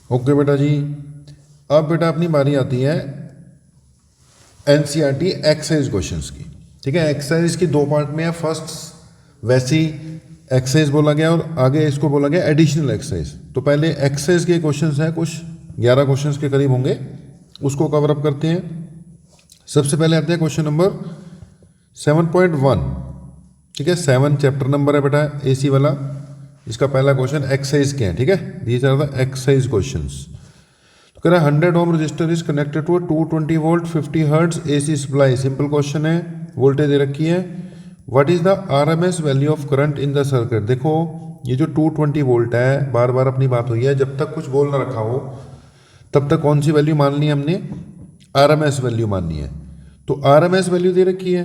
Okay बेटा जी, अब बेटा अपनी बारी आती है एनसीईआरटी एक्सरसाइज क्वेश्चंस की। ठीक है, एक्सरसाइज की दो पार्ट में है। फर्स्ट वैसी एक्सरसाइज बोला गया और आगे इसको बोला गया एडिशनल एक्सरसाइज। तो पहले एक्सरसाइज के क्वेश्चंस हैं, कुछ 11 क्वेश्चंस के करीब होंगे, उसको कवर अप करते हैं। सबसे पहले आते हैं क्वेश्चन नंबर 7.1। ठीक है, 7 चैप्टर नंबर है बेटा एसी वाला। इसका पहला क्वेश्चन एक्सरसाइज के हैं। ठीक है, these are the exercise questions. तो कह रहा है 100 ohm resistor is connected to 220 volt 50 hertz AC supply. Simple question है, वोल्टेज दे रखी है। What is the RMS value of current in the circuit. देखो ये जो 220 वोल्ट है, बार बार अपनी बात हुई है, जब तक कुछ बोल ना रखा हो तब तक कौन सी वैल्यू मान ली है हमने, आरएमएस वैल्यू माननी है। तो आरएमएस वैल्यू दे रखी है,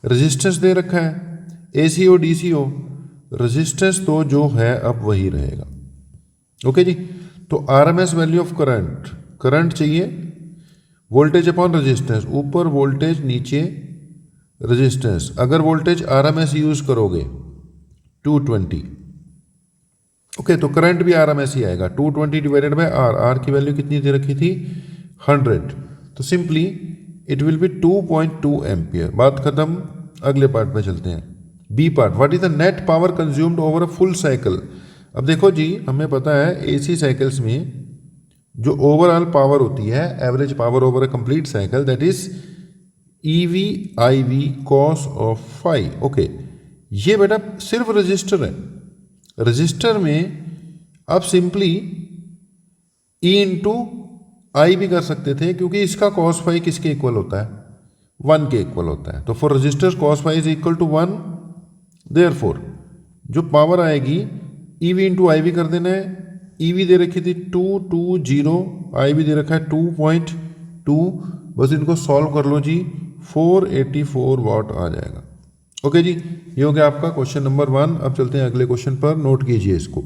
रेजिस्टेंस दे रखा है, एसीओ डीसीओ, रेजिस्टेंस तो जो है अब वही रहेगा। ओके जी, तो RMS value of current, current चाहिए, वोल्टेज अपॉन रेजिस्टेंस, ऊपर वोल्टेज नीचे रेजिस्टेंस। अगर वोल्टेज आरएमएस यूज करोगे 220, ओके, तो करंट भी आरएमएस ही आएगा। 220 डिवाइडेड बाय आर, आर की वैल्यू कितनी दे रखी थी 100, तो simply it will be 2.2 ampere. बात खत्म, अगले पार्ट में चलते हैं। B part, what is the net power consumed over a full cycle. अब देखो जी, हमें पता है एसी साइकिल्स में जो ओवरऑल पावर होती है, average power over a complete cycle, that is EV I V cos of phi. Okay, ये बेटा सिर्फ रजिस्टर है। रजिस्टर में आप सिंपली ई इंटू आई भी कर सकते थे, क्योंकि इसका कॉस फाई किसके इक्वल होता है, 1 के इक्वल होता है। तो for register cos phi is equal to 1, therefore जो पावर आएगी ईवी इंटू आई वी कर देना है। ईवी दे रखी थी 220, आई वी दे रखा है 2.2, बस इनको सॉल्व कर लो जी, 484 वाट आ जाएगा। ओके जी, ये हो गया आपका क्वेश्चन नंबर 1। अब चलते हैं अगले क्वेश्चन पर, नोट कीजिए इसको।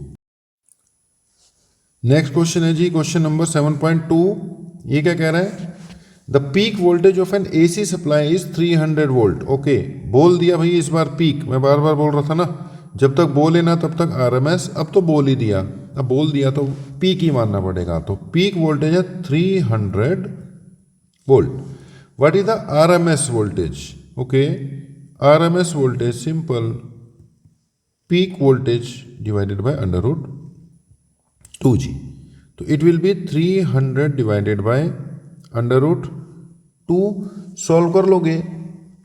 नेक्स्ट क्वेश्चन है जी क्वेश्चन नंबर 7.2। ये क्या कह रहा है, the peak voltage of N AC supply is 300 volt. Okay, बोल दिया भाई इस बार पीक, मैं बार बार बोल रहा था ना, जब तक बोले ना तब तक आरएमएस, अब तो बोल ही दिया, अब बोल दिया तो पीक ही मानना पड़ेगा। तो पीक वोल्टेज है 300 volt. What is the RMS voltage. Okay, RMS voltage simple peak voltage divided by under root 2G। तो it will be 300 divided by under root 2। Solve कर लोगे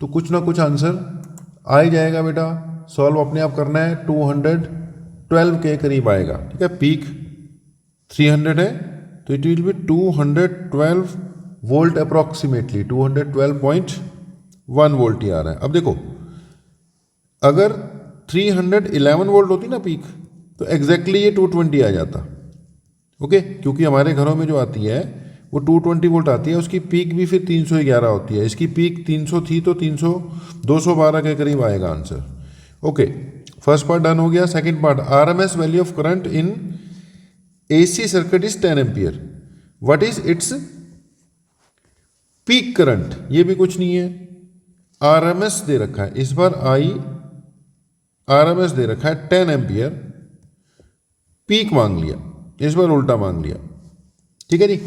तो कुछ ना कुछ आंसर आ ही जाएगा बेटा। सॉल्व अपने आप करना है, 212 के करीब आएगा। ठीक है, पीक 300 है तो it will be 212 volt approximately, 212.1 volt ही आ रहा है। अब देखो, अगर 311 वोल्ट होती ना पीक, तो एग्जैक्टली ये 220 आ जाता। ओके, क्योंकि हमारे घरों में जो आती है वो 220 वोल्ट आती है, उसकी पीक भी फिर 311 होती है। इसकी पीक 300 थी तो 212 के करीब आएगा answer. Okay, first part done हो गया। Second part, RMS value of current in AC circuit is 10 ampere. What is its peak current. ये भी कुछ नहीं है, आरएमएस दे रखा है, इस बार आई आरएमएस दे रखा है 10 एम्पियर, पीक मांग लिया, इस बार उल्टा मांग लिया। ठीक है जी,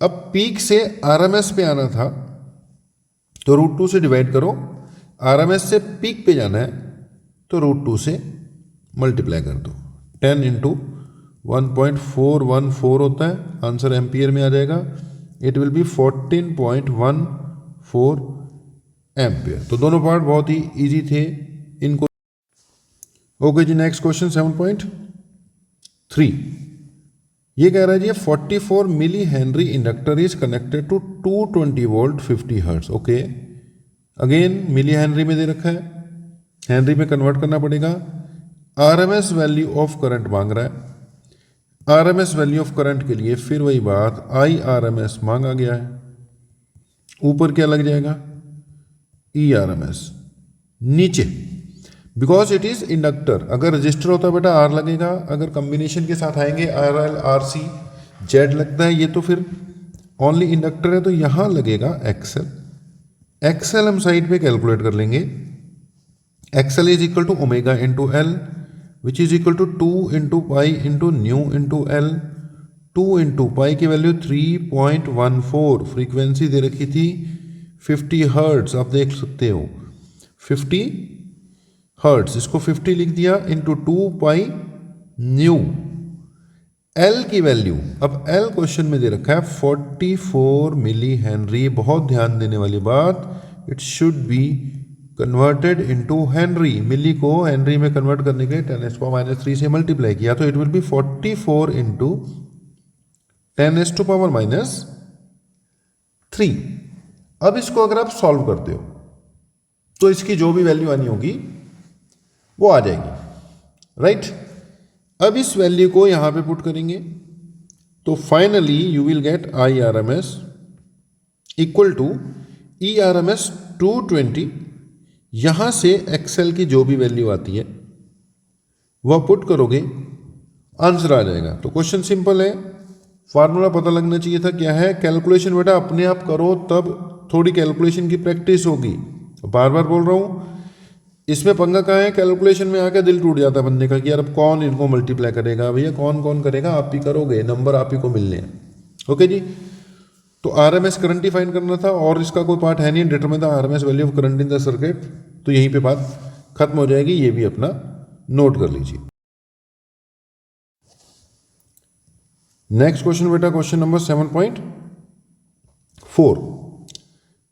अब पीक से आरएमएस पे आना था तो √2 से डिवाइड करो, आरएमएस से पीक पे जाना है तो √2 से मल्टीप्लाई कर दो। 10 इंटू 1.414 होता है, आंसर एम्पियर में आ जाएगा। It will be 14.14 ampere. तो दोनों पार्ट बहुत ही इजी थे इनको। ओके जी, नेक्स्ट क्वेश्चन 7.3। ये कह रहा है जी 44 milli henry inductor is connected to 220 volt 50 hertz. Okay, again milli henry में दे रखा है, हेनरी में कन्वर्ट करना पड़ेगा। आरएमएस वैल्यू ऑफ करंट मांग रहा है। आरएमएस वैल्यू ऑफ करंट के लिए फिर वही बात, आई आरएमएस मांगा गया है, ऊपर क्या लग जाएगा ई आरएमएस, नीचे बिकॉज इट इज इंडक्टर। अगर रजिस्टर होता है बेटा आर लगेगा, अगर कॉम्बिनेशन के साथ आएंगे R L R C Z लगता है, ये तो फिर ओनली इंडक्टर है तो यहां लगेगा एक्सएल। एक्सएल हम साइड पे कैलकुलेट कर लेंगे। XL is equal to omega into L which is equal to 2 into pi into nu into L. 2 into pi की वैल्यू 3.14, फ्रीक्वेंसी दे रखी थी 50 हर्ट्ज, आप देख सकते हो 50 हर्ट्ज, इसको 50 लिख दिया इंटू 2 पाई न्यू। एल की वैल्यू, अब एल क्वेश्चन में दे रखा है 44 मिली हेनरी, बहुत ध्यान देने वाली बात, it should be converted into henry, milli को हेनरी में कन्वर्ट करने के लिए 10⁻³ से मल्टीप्लाई किया, तो इट विल बी 44 इंटू 10⁻³ अब इसको अगर आप सॉल्व करते हो तो इसकी जो भी वैल्यू आनी होगी वो आ जाएगी, राइट। अब इस वैल्यू को यहां पे पुट करेंगे तो finally you will get IRMS equal to ERMS 220। यहां से एक्सेल की जो भी वैल्यू आती है वह पुट करोगे, आंसर आ जाएगा। तो क्वेश्चन सिंपल है, फार्मूला पता लगना चाहिए था क्या है। कैलकुलेशन बेटा अपने आप करो, तब थोड़ी कैलकुलेशन की प्रैक्टिस होगी। बार बार बोल रहा हूं, इसमें पंगा कहाँ है, कैलकुलेशन में आकर दिल टूट जाता है बंदे का कि यार अब कौन इनको मल्टीप्लाई करेगा। भैया कौन कौन करेगा, आप ही करोगे, नंबर आप ही को मिलने हैं। ओके जी, तो RMS करंट ही फाइंड करना था और इसका कोई पार्ट है नहीं, determine the RMS value of current in the circuit. तो यहीं पे बात खत्म हो जाएगी, ये भी अपना नोट कर लीजिए। नेक्स्ट क्वेश्चन बेटा, question number 7.4।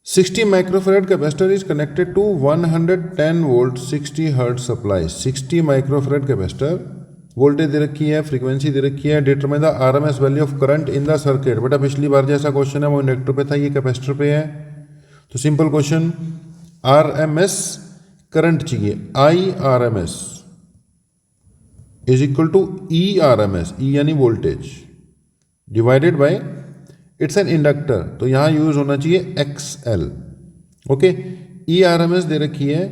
60 microfarad capacitor is connected to 110 volt 60 hertz supply. 60 microfarad capacitor, voltage दे रखी है, फ्रीक्वेंसी दे रखी है, determine the RMS value of current in the circuit. बेटा पिछली बार जैसा क्वेश्चन है वो इंडक्टर पे था, ये कैपेसिटर पे है। तो सिंपल क्वेश्चन, RMS करंट चाहिए, IRMS is equal to ERMS, E यानी वोल्टेज, divided by, it's an inductor तो यहां यूज होना चाहिए XL। ओके, ERMS दे रखी है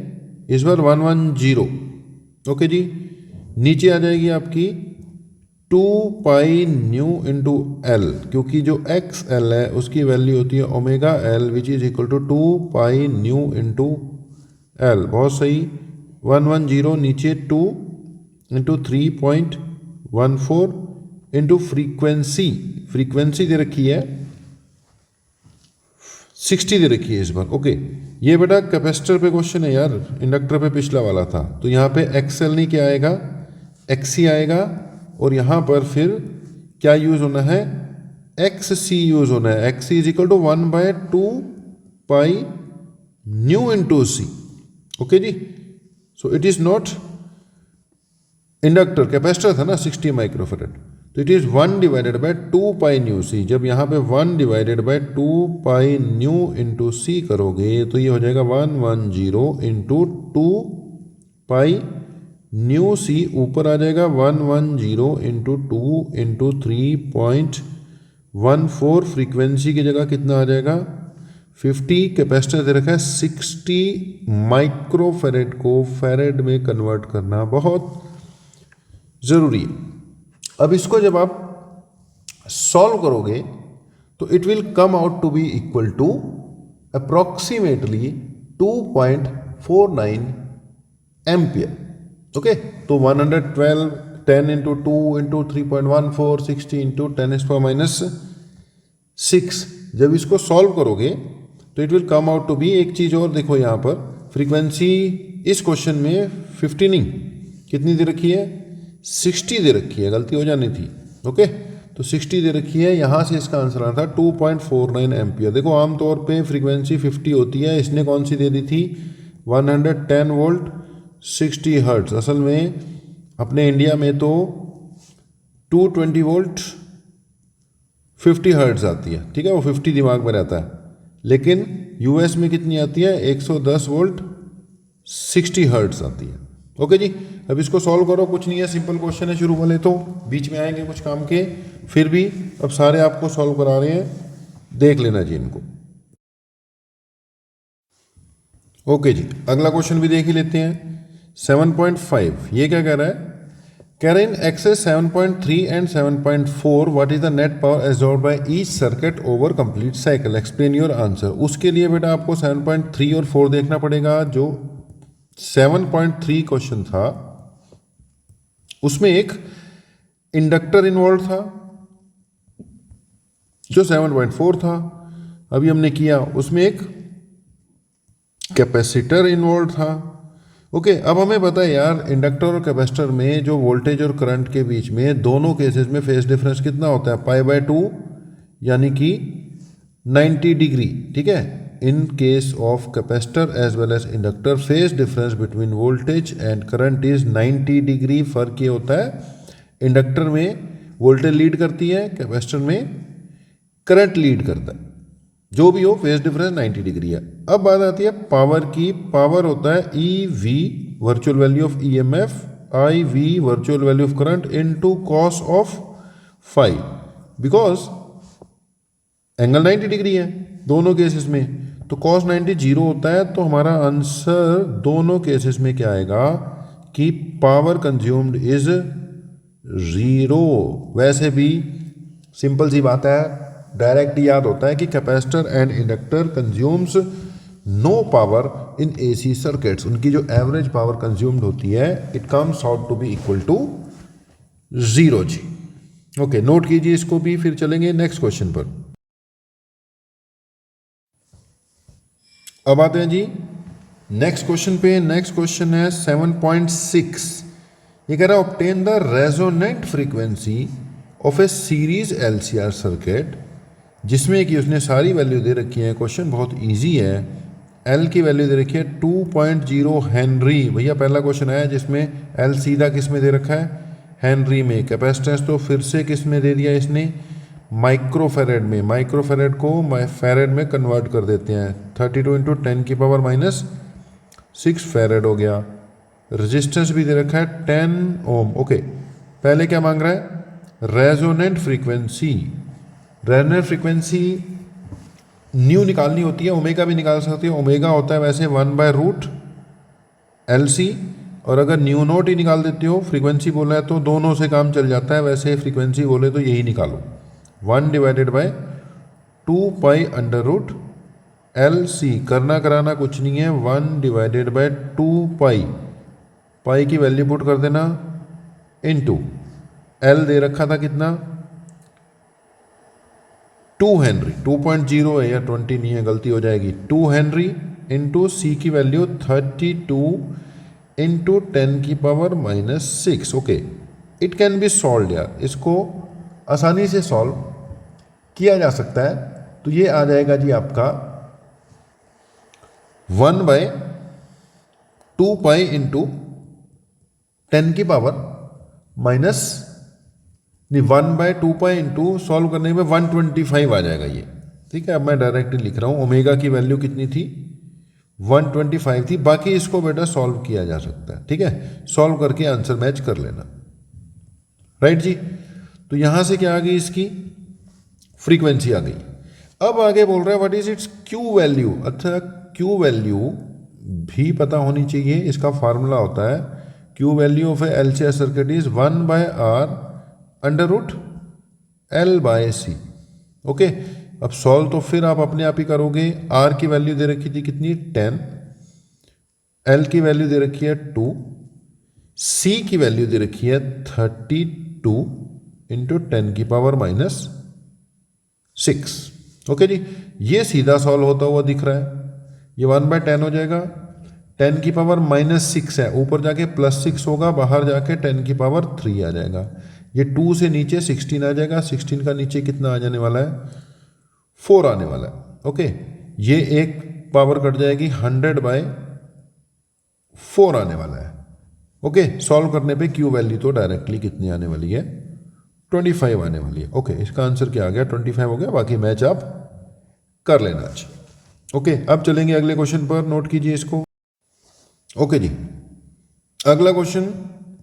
इस बार 110। ओके जी, नीचे आ जाएगी आपकी 2 पाई न्यू इंटू L, क्योंकि जो XL है उसकी वैल्यू होती है omega L which is equal to 2 pi nu into L। बहुत सही, 110 नीचे 2 इंटू 3.14 इंटू फ्रीक्वेंसी, फ्रीक्वेंसी दे रखी है 60 दे रखी है इस बार। ओके, ये बेटा कैपेसिटर पे क्वेश्चन है यार, इंडक्टर पे पिछला वाला था, तो यहाँ पे XL नहीं क्या आएगा, XC आएगा, और यहाँ पर फिर क्या यूज होना है, XC यूज होना है। XC is equal to 1/2 pi nu into C। Okay जी, so it is not inductor, capacitor था ना 60 माइक्रोफेरेड, तो it is 1 divided by 2 pi nu C। जब यहाँ पे 1 divided by 2 pi nu into C करोगे तो ये हो जाएगा 110 इंटू 2 पाई न्यू C, ऊपर आ जाएगा 110 इंटू 2 इंटू 3.14, फ्रीक्वेंसी की जगह कितना आ जाएगा 50, कैपेसिटर दे रखा है 60 माइक्रोफेरेड को फेरेड में कन्वर्ट करना बहुत जरूरी है। अब इसको जब आप सॉल्व करोगे तो it will come out to be equal to approximately 2.49 ampere. Okay, तो 112 10 इंटू 2 इंटू 3.14 60 इंटू 10⁻⁶। जब इसको सॉल्व करोगे तो it will come out to be, एक चीज और देखो यहाँ पर, फ्रीक्वेंसी इस क्वेश्चन में 50 नहीं, कितनी दे रखी है 60 दे रखी है, गलती हो जानी थी। ओके, तो 60 दे रखी है, यहाँ से इसका आंसर आता था 2.49 एम्पियर। देखो आमतौर पे फ्रीक्वेंसी 50 होती है, इसने कौन सी दे दी थी 110 वोल्ट 60 हर्ट्ज। असल में अपने इंडिया में तो 220 वोल्ट 50 हर्ट्ज आती है, ठीक है, वो 50 दिमाग में रहता है, लेकिन यूएस में कितनी आती है 110 वोल्ट 60 हर्ट्ज आती है। ओके जी, अब इसको सॉल्व करो, कुछ नहीं है, सिंपल क्वेश्चन है, शुरू वाले तो बीच में आएंगे कुछ काम के, फिर भी अब सारे आपको सॉल्व करा रहे हैं, देख लेना जी इनको। ओके जी, अगला क्वेश्चन भी देख ही लेते हैं। 7.5, ये क्या कह रहा है, कह रहे हैं in exercise 7.3 and 7.4 what is the net power absorbed by each circuit over complete cycle, explain your answer. उसके लिए बेटा आपको 7.3 और 4 देखना पड़ेगा। जो 7.3 क्वेश्चन था उसमें एक इंडक्टर इन्वॉल्व था जो 7.4 था। अभी हमने किया उसमें एक कैपेसिटर इन्वॉल्व था। ओके, अब हमें पता है यार इंडक्टर और कैपेसिटर में जो वोल्टेज और करंट के बीच में दोनों केसेस में फेज डिफरेंस कितना होता है, π/2 यानी कि 90 डिग्री। ठीक है, in case of capacitor as well as inductor phase difference between voltage and current is 90 degree. फर्क ये होता है, इंडक्टर में वोल्टेज लीड करती है, कैपेसिटर में करंट लीड करता है। जो भी हो फेज डिफरेंस 90 डिग्री है। अब बात आती है पावर की। पावर होता है E V virtual value of E M F, I V virtual value of current into cos of phi, because angle 90 degree है दोनों केसेस में, तो कॉस 90 जीरो होता है। तो हमारा आंसर दोनों केसेस में क्या आएगा कि पावर कंज्यूम्ड इज जीरो। वैसे भी सिंपल सी बात है, डायरेक्ट याद होता है कि capacitor and inductor consumes no power in AC circuits. उनकी जो एवरेज पावर कंज्यूम्ड होती है it comes out to be equal to zero जी। ओके, नोट कीजिए इसको भी, फिर चलेंगे नेक्स्ट क्वेश्चन पर। अब आते हैं जी नेक्स्ट क्वेश्चन पे। नेक्स्ट क्वेश्चन है 7.6। ये कह रहा है obtain the resonant frequency of A series LCR circuit, जिसमें कि उसने सारी वैल्यू दे रखी है। क्वेश्चन बहुत इजी है। एल की वैल्यू दे रखी है 2.0 हेनरी। भैया पहला क्वेश्चन आया जिसमें एल सीधा किस में दे रखा है, हेनरी में। कैपेसिटेंस तो फिर से किस में दे दिया इसने, माइक्रोफेरेड में। माइक्रोफेरेड को फेरेड में कन्वर्ट कर देते हैं। 32 इंटू 10 की पावर माइनस 6 फेरेड हो गया। रेजिस्टेंस भी दे रखा है 10 ओम। ओके, पहले क्या मांग रहा है, resonant frequency. Resonant frequency new निकालनी होती है, ओमेगा भी निकाल सकती है। ओमेगा होता है वैसे 1/√LC, और अगर न्यू नोट ही निकाल देते हो, फ्रीक्वेंसी बोला है तो दोनों से काम चल जाता है। वैसे फ्रीक्वेंसी बोले तो यही निकालो, 1/2π√LC। करना कराना कुछ नहीं है, 1/2π। पाई की वैल्यू पुट कर देना इनटू एल दे रखा था कितना, 2 हेनरी। 2.0 है या 20 नहीं है, गलती हो जाएगी। 2 हेनरी इंटू सी की वैल्यू 32 इंटू 10 की power minus 6। Okay, it can be solve यार, इसको आसानी से सॉल्व किया जा सकता है। तो ये आ जाएगा जी आपका 1/2π इंटू 10 की पावर माइनस, नहीं 1/2π इंटू सॉल्व करने में 125 आ जाएगा ये। ठीक है, अब मैं डायरेक्टली लिख रहा हूँ। ओमेगा की वैल्यू कितनी थी, 125 थी। बाकी इसको बेटा सॉल्व किया जा सकता है। ठीक है, सॉल्व करके आंसर मैच कर लेना। राइट जी, तो यहां से क्या आ गई, इसकी फ्रीक्वेंसी आ गई। अब आगे बोल रहा है what is it's Q value. अच्छा, क्यू वैल्यू भी पता होनी चाहिए। इसका फार्मूला होता है Q value of A LCR circuit is 1/r√L/C। Okay, अब सॉल्व तो फिर आप अपने आप ही करोगे। आर की वैल्यू दे रखी थी कितनी, 10। एल की वैल्यू दे रखी है 2। सी की वैल्यू दे रखी है 32 इंटू 10 की पावर माइनस 6। ओके जी, ये सीधा सॉल्व होता हुआ दिख रहा है। ये 1/10 हो जाएगा। 10 की पावर माइनस 6 है, ऊपर जाके +6 होगा, बाहर जाके 10 की पावर 3 आ जाएगा। ये 2 से नीचे 16 आ जाएगा। 16 का नीचे कितना आ जाने वाला है, 4 आने वाला है। ओके, ये एक पावर कट जाएगी, 100/4 आने वाला है। ओके, सॉल्व करने पे क्यू वैल्यू तो डायरेक्टली कितनी आने वाली है, 25 आने वाली है। ओके, इसका आंसर क्या आ गया, 25 हो गया। बाकी मैच आप कर लेना आज। ओके, अब चलेंगे अगले क्वेश्चन पर, नोट कीजिए इसको। ओके जी, अगला क्वेश्चन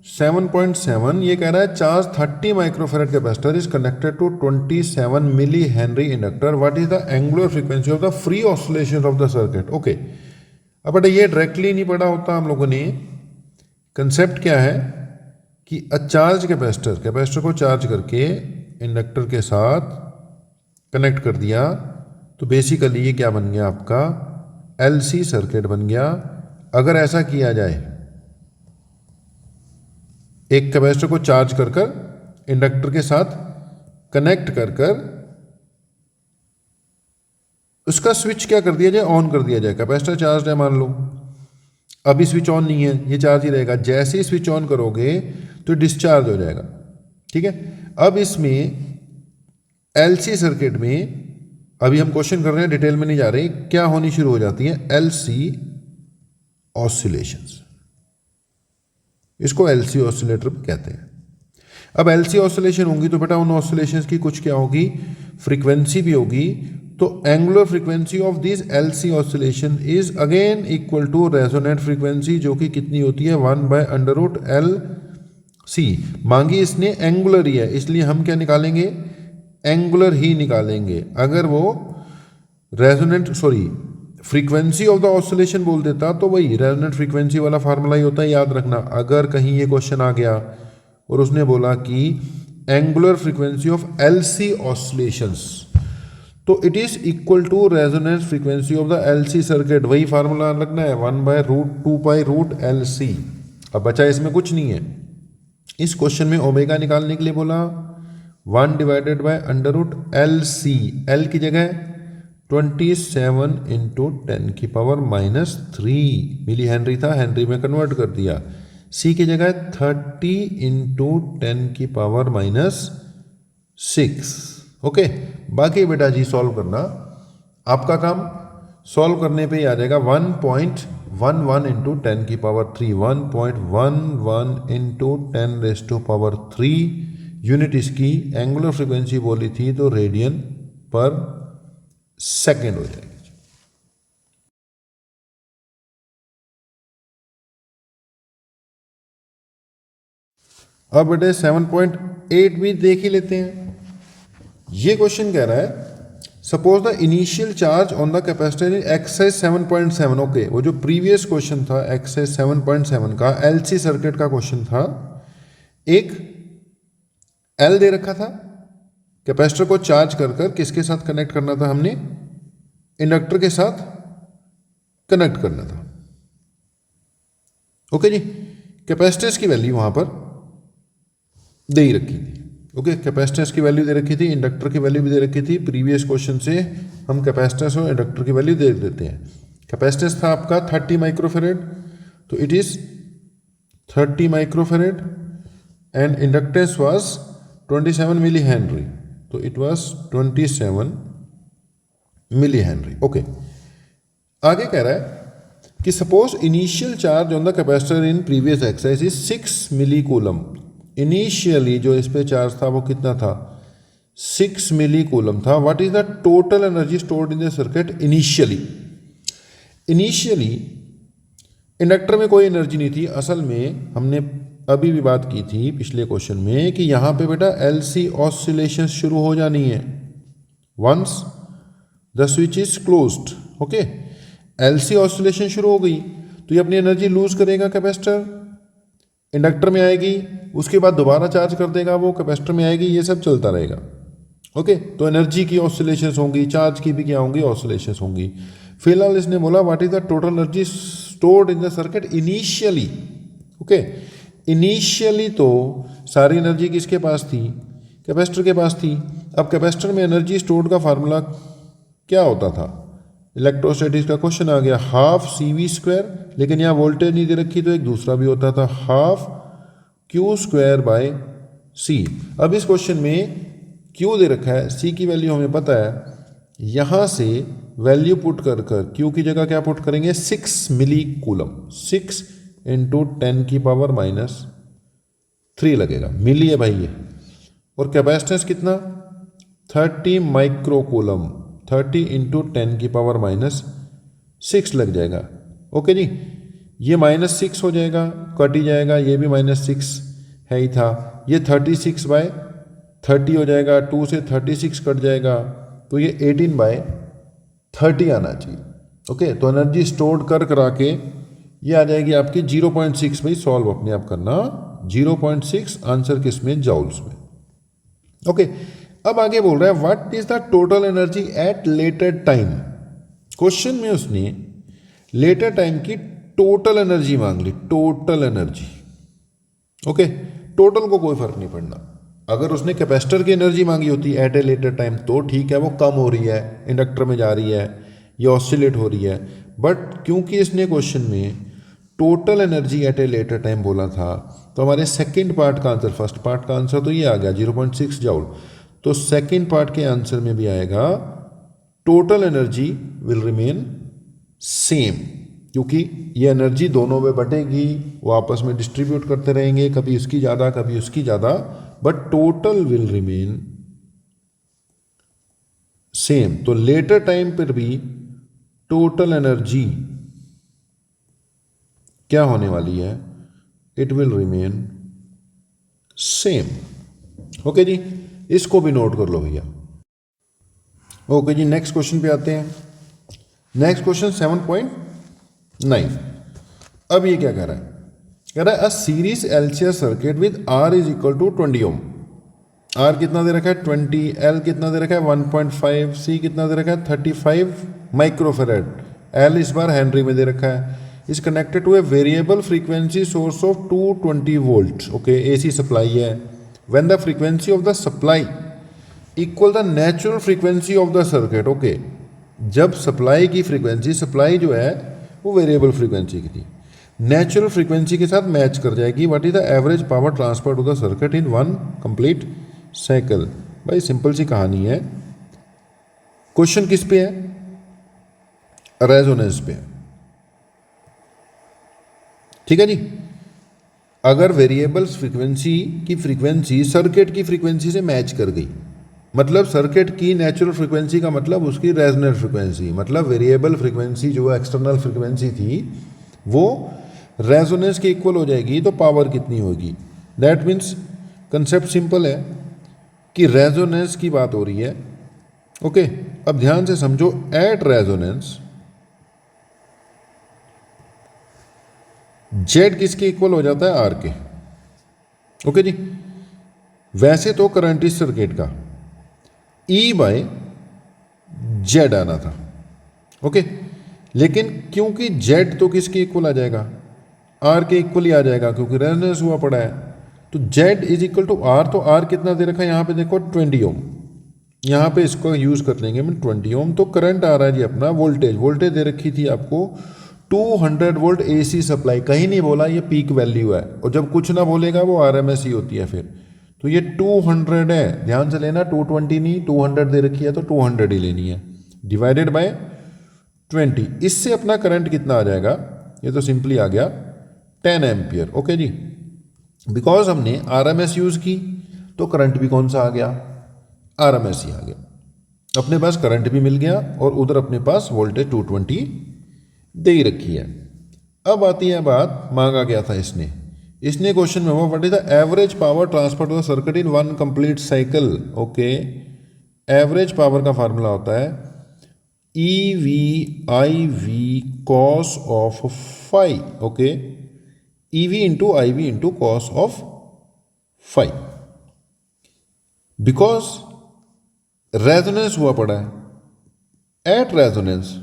7.7 ये कह रहा है charge 30 microfarad capacitor is connected to 27 milli henry inductor. What is the angular frequency of the free oscillation of the circuit. Okay, अब बेटा ये डायरेक्टली नहीं पढ़ा होता हम लोगों ने। कंसेप्ट क्या है कि चार्ज कैपेसिटर को चार्ज करके इंडक्टर के साथ कनेक्ट कर दिया, तो बेसिकली ये क्या बन गया आपका, एलसी सर्किट बन गया। अगर ऐसा किया जाए, एक कैपेसिटर को चार्ज कर इंडक्टर के साथ कनेक्ट कर उसका स्विच क्या कर दिया जाए, ऑन कर दिया जाए। कैपेसिटर चार्ज है मान लो, अभी स्विच ऑन नहीं है, ये चार्ज ही रहेगा। जैसे ही स्विच ऑन करोगे तो डिस्चार्ज हो जाएगा, ठीक है। अब इसमें एलसी सर्किट में, अभी हम क्वेश्चन कर रहे हैं, डिटेल में नहीं जा रहे, क्या होनी शुरू हो जाती है, एलसी ऑसिलेशंस। इसको एलसी ऑसिलेटर कहते हैं। अब एलसी ऑसिलेशन होंगी तो बेटा उन ऑसिलेशंस की कुछ क्या होगी, फ्रीक्वेंसी भी होगी। तो angular frequency of this LC oscillation is again equal to resonant frequency, जो कि कितनी होती है, 1/√L C। मांगी इसने एंगुलर ही है, इसलिए हम क्या निकालेंगे, एंगुलर ही निकालेंगे। अगर वो resonant frequency of the oscillation बोल देता तो वही रेजोनेंट फ्रीक्वेंसी वाला फार्मूला ही होता है, याद रखना। अगर कहीं ये क्वेश्चन आ गया और उसने बोला कि angular frequency of LC oscillations, तो it is equal to resonance frequency of the LC circuit, वही फार्मूला लगना है, 1/√2π√LC। अब बचा इसमें कुछ नहीं है। इस क्वेश्चन में ओमेगा निकालने के लिए बोला 1/√LC, L की जगह 27 × 10⁻³ मिली हेनरी था, हेनरी में कन्वर्ट कर दिया। C की जगह 30 × 10⁻⁶। ओके, बाकी बेटा जी सॉल्व करना आपका काम। सॉल्व करने पे ही आ जाएगा 1.11 × 10⁻³ 1.11 × 10⁻³ यूनिट इसकी एंगुलर फ्रीक्वेंसी बोली थी, तो रेडियन पर सेकेंड हो जाएगी। अब बेटे 7.8 भी देख ही लेते हैं। ये क्वेश्चन कह रहा है, suppose the initial charge on the capacitor in exercise 7.7। Okay, वो जो प्रीवियस क्वेश्चन था एक्सरसाइज 7.7 का, एलसी सर्किट का क्वेश्चन था। एक एल दे रखा था, कैपेसिटर को चार्ज कर किसके साथ कनेक्ट करना था, हमने इंडक्टर के साथ कनेक्ट करना था। ओके जी, कैपेसिटेंस की वैल्यू वहां पर दे ही रखी थी। ओके, कैपेसिटेंस की वैल्यू दे रखी थी, इंडक्टर की वैल्यू भी दे रखी थी। प्रीवियस क्वेश्चन से हम कैपेसिटेंस और इंडक्टर की वैल्यू दे देते हैं। कैपेसिटेंस था आपका 30 माइक्रोफेरेड, तो it is 30 microfarad and inductance was 27 milli henry, तो it was 27 milli henry. Okay, आगे कह रहा है कि suppose initial charge on the capacitor in previous exercise is 6 milli coulomb. Initially जो इस पे चार्ज था वो कितना था, 6 मिली कूलम था। What is the total energy stored in the circuit initially. Initially inductor में कोई एनर्जी नहीं थी। असल में हमने अभी भी बात की थी पिछले क्वेश्चन में कि यहां पे बेटा एलसी ऑसिलेशन शुरू हो जानी है once the switch is closed. Okay, LC oscillation शुरू हो गई तो ये अपनी एनर्जी लूज करेगा, कैपेसिटर इंडक्टर में आएगी, उसके बाद दोबारा चार्ज कर देगा, वो कैपेसिटर में आएगी, ये सब चलता रहेगा। ओके, तो एनर्जी की ऑसिलेशंस होंगी, चार्ज की भी क्या होंगी, ऑसिलेशंस होंगी। फिलहाल इसने बोला what is the total energy stored in the circuit initially. Okay, initially तो सारी एनर्जी किसके पास थी, कैपेसिटर के पास थी। अब कैपेसिटर में एनर्जी स्टोर्ड का फार्मूला क्या होता था, इलेक्ट्रोस्टैटिक्स का क्वेश्चन आ गया, हाफ CV², लेकिन यहाँ वोल्टेज नहीं दे रखी तो एक दूसरा भी होता था, हाफ Q²/C। अब इस क्वेश्चन में Q दे रखा है, C की वैल्यू हमें पता है, यहाँ से वैल्यू पुट कर Q की जगह क्या पुट करेंगे, 6 मिली कूलम, 6 × 10⁻³ लगेगा, मिली है भाई ये। और कैपेसिटेंस कितना, 30 माइक्रोकूलम, 30 × 10⁻⁶ लग जाएगा। ओके जी, ये -6 हो जाएगा, कट ही जाएगा, ये भी -6 है ही था, ये 36/30 हो जाएगा, 2 से 36 कट जाएगा, तो ये 18/30 आना चाहिए। ओके, तो एनर्जी स्टोर्ड करा के ये आ जाएगी आपकी 0.6। भाई सॉल्व अपने आप करना, 0.6 आंसर किस में, जाउल्स में। ओके, अब आगे बोल रहा है what is the total energy at later time. Question में उसने लेटर टाइम की टोटल एनर्जी मांग ली, टोटल एनर्जी। ओके, टोटल को कोई फर्क नहीं पड़ना, अगर उसने कैपेसिटर की एनर्जी मांगी होती है एट ए लेटर टाइम तो ठीक है, वो कम हो रही है, इंडक्टर में जा रही है या ऑसिलेट हो रही है। बट क्योंकि इसने क्वेश्चन में total energy at a later time बोला था, तो हमारे सेकंड पार्ट का आंसर, फर्स्ट पार्ट का आंसर तो ये आ गया 0.6 जूल, तो सेकंड पार्ट के आंसर में भी आएगा total energy will remain same, क्योंकि ये एनर्जी दोनों में बटेगी, वो आपस में डिस्ट्रीब्यूट करते रहेंगे, कभी उसकी ज़्यादा कभी उसकी ज़्यादा, but total will remain same. तो लेटर टाइम पर भी टोटल एनर्जी क्या होने वाली है, it will remain same. Okay जी, इसको भी नोट कर लो भैया। ओके जी, नेक्स्ट क्वेश्चन पे आते हैं। Next question 7.9। अब ये क्या कह रहा है, कह रहा है a series LCR circuit with R is equal to 20 ohm. R कितना दे रखा है 20, एल कितना दे रखा है 1.5, सी कितना दे रखा है 35 माइक्रोफेरेड, एल इस बार हेनरी में दे रखा है, is connected to a variable frequency source of 220 volt. Okay, AC supply है। When the frequency of the supply equal the natural frequency of the circuit. Okay, जब सप्लाई की फ्रीक्वेंसी, सप्लाई जो है वो वेरिएबल फ्रीक्वेंसी की थी, natural frequency के साथ मैच कर जाएगी, what is the average power transfer to the circuit in one complete cycle. भाई सिंपल सी कहानी है। क्वेश्चन किस पे है, रेजोनेंस पे है, ठीक है जी। अगर वेरिएबल फ्रीक्वेंसी की फ्रीक्वेंसी सर्किट की फ्रीक्वेंसी से मैच कर गई, मतलब सर्किट की नेचुरल फ्रीक्वेंसी का मतलब उसकी रेजोनेंट फ्रीक्वेंसी, मतलब वेरिएबल फ्रीक्वेंसी जो एक्सटर्नल फ्रीक्वेंसी थी वो रेजोनेंस के इक्वल हो जाएगी, तो पावर कितनी होगी। दैट मीन्स कंसेप्ट सिंपल है कि रेजोनेंस की बात हो रही है। ओके, अब ध्यान से समझो, एट रेजोनेंस जेड किसके इक्वल हो जाता है, आर के। ओके जी, वैसे तो करंट इस सर्किट का ई बाय जेड आना था। ओके, लेकिन क्योंकि जेड तो किसके इक्वल आ जाएगा, आर के इक्वल ही आ जाएगा, क्योंकि रेजोनेंस हुआ पड़ा है, तो Z is equal to R. तो आर कितना दे रखा है यहाँ पे देखो 20 ओम, यहाँ पे इसको यूज कर लेंगे मैं 20 ओम। तो करंट आ रहा है जी अपना, वोल्टेज, वोल्टेज दे रखी थी आपको 200 वोल्ट एसी सप्लाई, कहीं नहीं बोला ये पीक वैल्यू है, और जब कुछ ना बोलेगा वो आरएमएस ही होती है फिर। तो ये 200 है, ध्यान से लेना, 220 नहीं 200 दे रखी है, तो 200 ही लेनी है, डिवाइडेड बाय 20। इससे अपना करंट कितना आ जाएगा, ये तो सिंपली आ गया 10 एम्पियर। ओके जी, बिकॉज हमने आरएमएस यूज की तो करंट भी कौन सा आ गया, आरएमएस ही आ गया। अपने पास करंट भी मिल गया और उधर अपने पास वोल्टेज 220 दे ही रखी है। अब आती है बात, मांगा गया था इसने क्वेश्चन में वो what is the average power transfer to the circuit in one complete cycle. Okay, average power का फार्मूला होता है E V I V cos of phi. Okay, E V into I V into cos of phi, because resonance हुआ पड़ा है। At resonance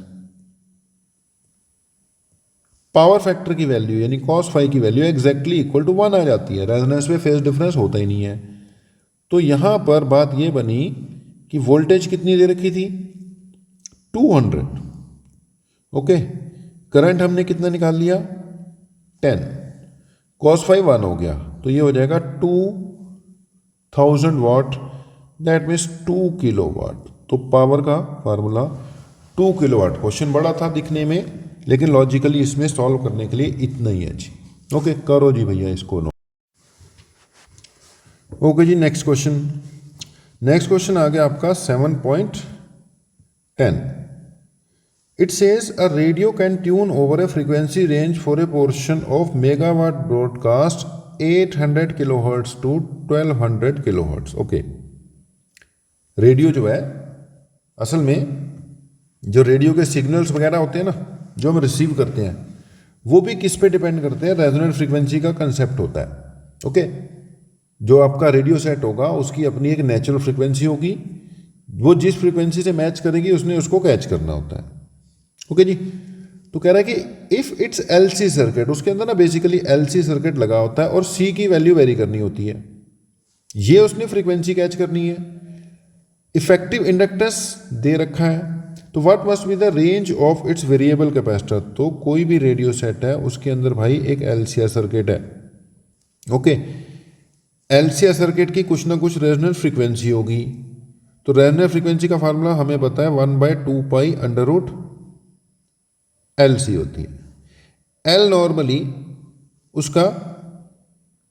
power factor की value यानी cos phi की value exactly equal to 1 आ जाती है, रेजोनेंस में फेज डिफरेंस होता ही नहीं है। तो यहां पर बात यह बनी कि वोल्टेज कितनी दे रखी थी 200। ओके, करंट हमने कितना निकाल लिया 10, कॉस फाई 1 हो गया, तो ये हो जाएगा 2000 वाट, दैट मीन्स 2 किलोवाट। तो पावर का फार्मूला 2 किलोवाट। क्वेश्चन बड़ा था दिखने में, लेकिन लॉजिकली इसमें सॉल्व करने के लिए इतना ही है जी। ओके, करो जी भैया इसको नो। ओके जी, नेक्स्ट क्वेश्चन आ गया आपका 7.10। It says a radio can tune over a frequency range for a portion of megawatt broadcast 800 kilohertz to 1200 kilohertz. Okay, radio जो है असल में जो रेडियो के सिग्नल्स वगैरह होते हैं ना जो हम रिसीव करते हैं, वो भी किस पे डिपेंड करते हैं, रेजोनेंट फ्रीक्वेंसी का कंसेप्ट होता है। ओके, जो आपका रेडियो सेट होगा उसकी अपनी एक नेचुरल फ्रीक्वेंसी होगी, वो जिस फ्रीक्वेंसी से मैच करेगी उसने उसको कैच करना होता है। ओके जी, तो कह रहा है कि इफ इट्स एलसी सर्किट, उसके अंदर ना बेसिकली एलसी सर्किट लगा होता है और सी की वैल्यू वेरी करनी होती है। ये उसने फ्रीक्वेंसी कैच करनी है। इफेक्टिव इंडक्टेंस दे रखा है, तो what must be the range of its variable capacitor. तो कोई भी रेडियो सेट है उसके अंदर भाई एक एलसीआर सर्किट है। ओके, एलसीआर सर्किट की कुछ ना कुछ रेजोनेंस फ्रीक्वेंसी होगी। तो रेजोनेंस फ्रीक्वेंसी का फार्मूला हमें पता है 1/2π√LC होती है। एल नॉर्मली उसका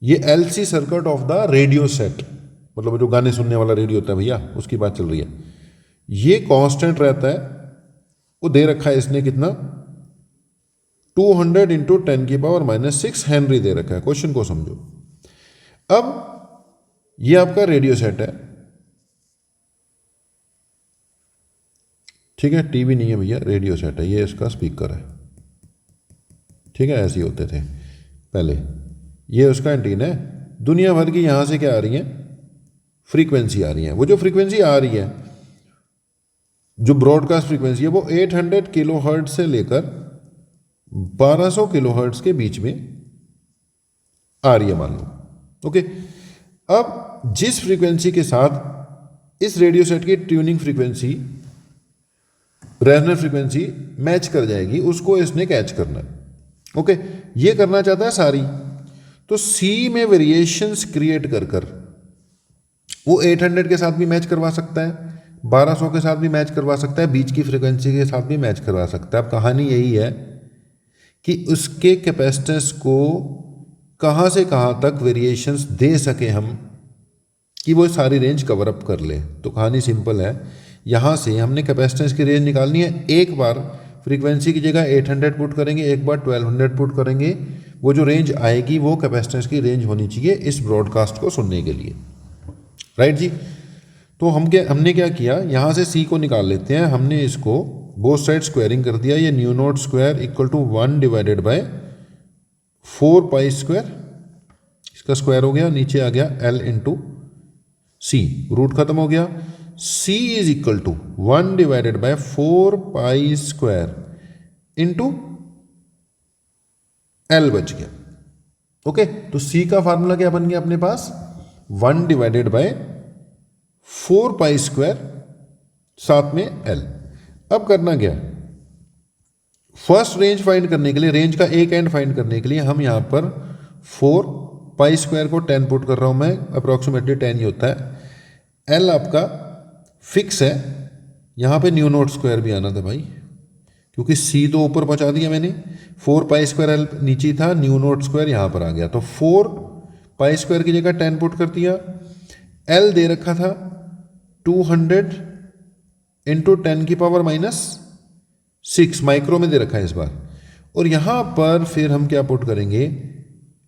ये LC circuit of the radio set, मतलब जो गाने सुनने वाला रेडियो होता है भैया, उसकी बात चल रही है। ये कांस्टेंट रहता है, वो दे रखा है इसने कितना, 200 × 10⁻⁻⁶ हेनरी दे रखा है। क्वेश्चन को समझो। अब ये आपका रेडियो सेट है, ठीक है, टीवी नहीं है भैया, रेडियो सेट है। ये इसका स्पीकर है, ठीक है, ऐसे ही होते थे पहले। ये उसका एंटीना है। दुनिया भर की यहां से क्या आ रही है, फ्रीक्वेंसी आ रही है। वो जो फ्रीक्वेंसी आ रही है, जो ब्रॉडकास्ट फ्रीक्वेंसी है, वो 800 किलोहर्ट्ज से लेकर 1200 किलोहर्ट्ज के बीच में आ रही है, मान लो। ओके, अब जिस फ्रीक्वेंसी के साथ इस रेडियो सेट की tuning frequency, resonance frequency match कर जाएगी, उसको इसने कैच करना है। ओके, ये करना चाहता है सारी। तो सी में वेरिएशंस क्रिएट कर कर वो 800 के साथ भी मैच करवा सकता है, 1200 के साथ भी मैच करवा सकता है, बीच की फ्रीक्वेंसी के साथ भी मैच करवा सकता है। अब कहानी यही है कि उसके कैपेसिटेंस को कहाँ से कहाँ तक वेरिएशंस दे सके हम, कि वो सारी रेंज कवर अप कर ले। तो कहानी सिंपल है, यहाँ से हमने कैपेसिटेंस की रेंज निकालनी है। एक बार फ्रीक्वेंसी की जगह 800 पुट करेंगे, एक बार 1200 पुट करेंगे, वो जो रेंज आएगी वो कैपेसिटेंस की रेंज होनी चाहिए इस ब्रॉडकास्ट को सुनने के लिए। राइट जी। तो हमने क्या किया, यहाँ से सी को निकाल लेते हैं। हमने इसको बोथ साइड स्क्वायरिंग कर दिया। ये nu naught square equal to 1/4π², इसका स्क्वायर हो गया, नीचे आ गया L × C, रूट खत्म हो गया। C is equal to 1/4π² into L बच गया। ओके, तो C का फार्मूला क्या बन गया अपने पास, 1/4π² साथ में L। अब करना क्या, फर्स्ट रेंज फाइंड करने के लिए, रेंज का एक एंड फाइंड करने के लिए हम यहां पर 4π² को 10 पुट कर रहा हूं मैं, अप्रोक्सीमेटली 10 ही होता है। L आपका फिक्स है, यहां पे न्यू नॉट स्क्वायर भी आना था भाई, क्योंकि C तो ऊपर पहुंचा दिया मैंने, 4π² L नीचे था, न्यू नॉट स्क्वायर यहां पर आ गया। तो 4π² की जगह 10 पुट कर दिया। L दे रखा था 200 × 10⁻⁻⁶ माइक्रो में दे रखा है इस बार। और यहां पर फिर हम क्या पुट करेंगे,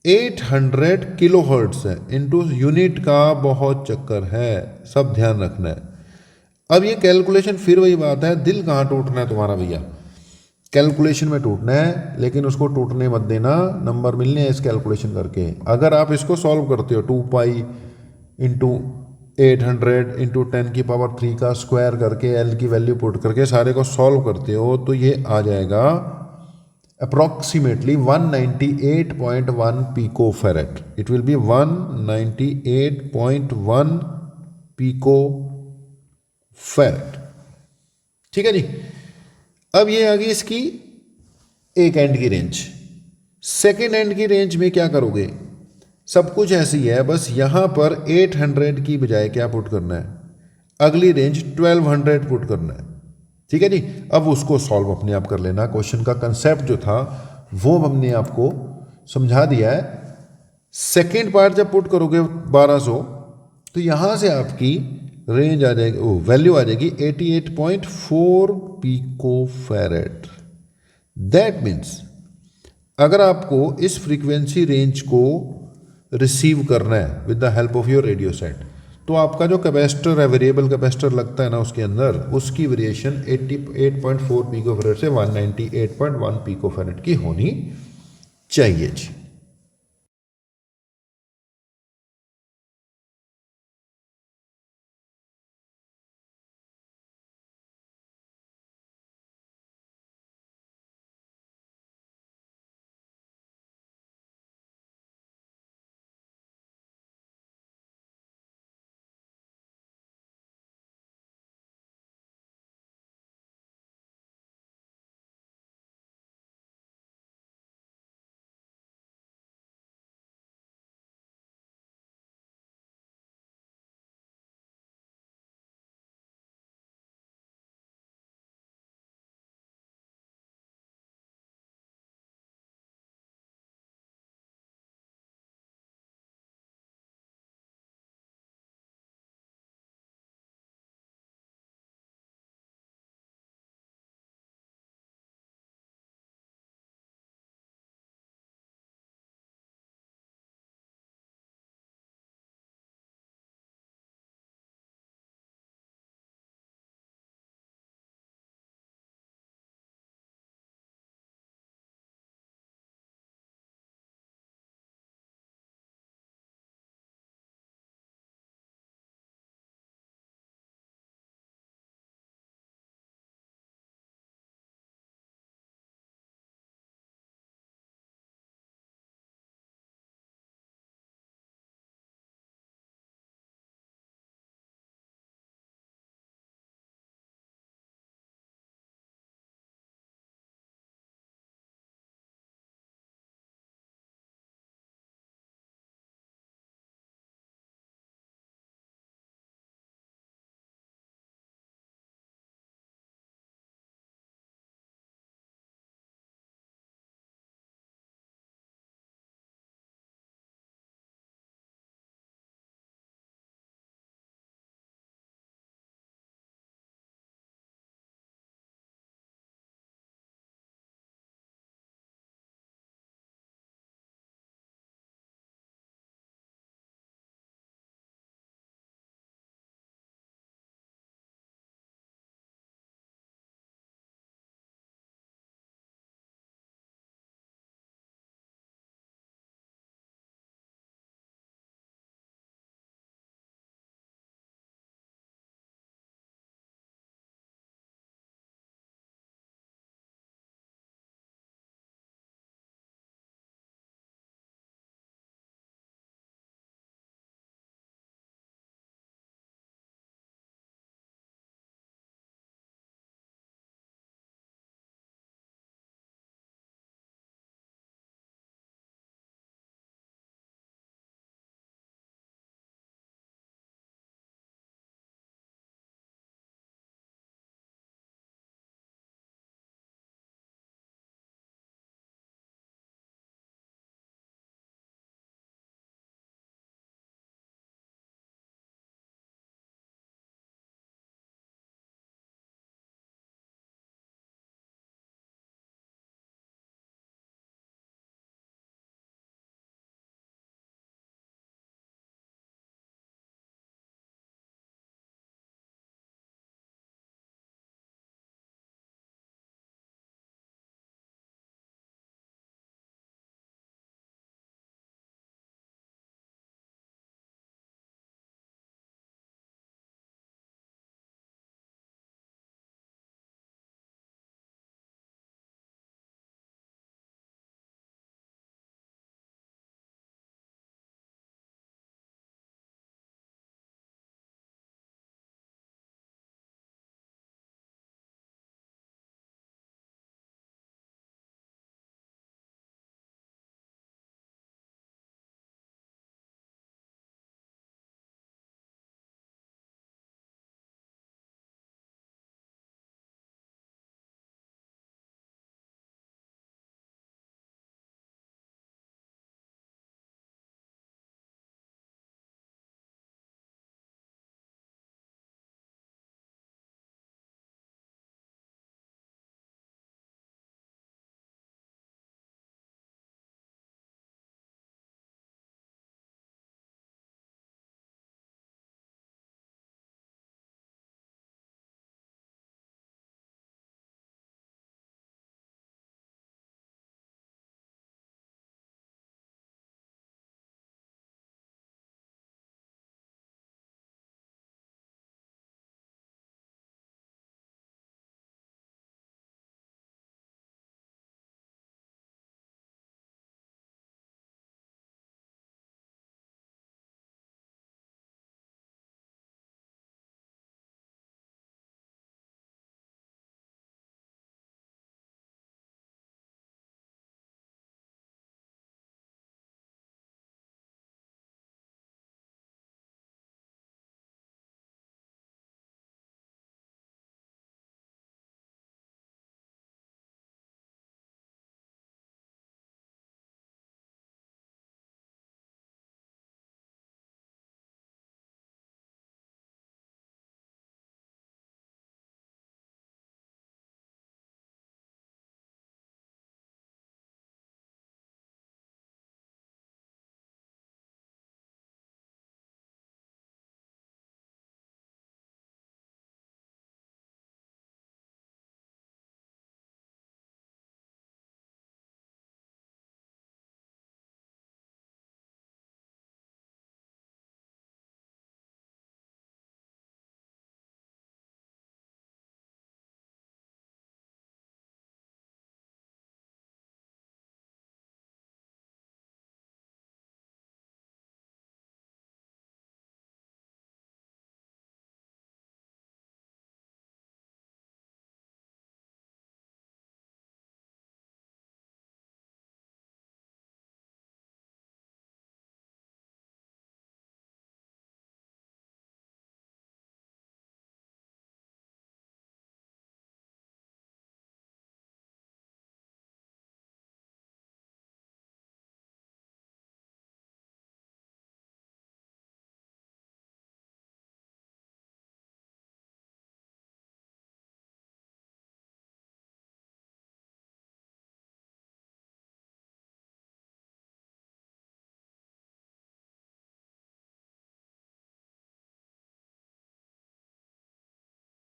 800 किलोहर्ट्ज है, इनटू यूनिट का बहुत चक्कर है, सब ध्यान रखना है। अब ये कैलकुलेशन फिर वही बात है, दिल कहाँ टूटना है तुम्हारा भैया, कैलकुलेशन में टूटना है, लेकिन उसको टूटने मत देना, नंबर मिलने हैं इस कैलकुलेशन करके। अगर आप इसको सॉल्व करते हो 2π × 800 × 10⁻³ का स्क्वायर करके L की वैल्यू पुट करके सारे को सॉल्व करते हो, तो ये आ जाएगा approximately 198.1 picofarad. It will B 198.1 picofarad. ठीक है जी। अब ये आ गई इसकी एक एंड की रेंज। सेकेंड एंड की रेंज में क्या करोगे, सब कुछ ऐसी है, बस यहां पर 800 की बजाय क्या पुट करना है, अगली रेंज 1200 पुट करना है। ठीक है जी। अब उसको सॉल्व अपने आप कर लेना। क्वेश्चन का कंसेप्ट जो था वो हमने आपको समझा दिया है। सेकेंड पार्ट जब पुट करोगे 1200, तो यहां से आपकी रेंज आ जाएगी, वैल्यू आ जाएगी 88.4 पिकोफैरेड। दैट मीन्स अगर आपको इस फ्रीक्वेंसी रेंज को रिसीव करना है with the help of your radio set, तो आपका जो कैपेसिटर है, वेरिएबल कैपेसिटर लगता है ना उसके अंदर, उसकी वेरिएशन 88.4 पिकोफैरेड से 198.1 पिकोफैरेड की होनी चाहिए जी।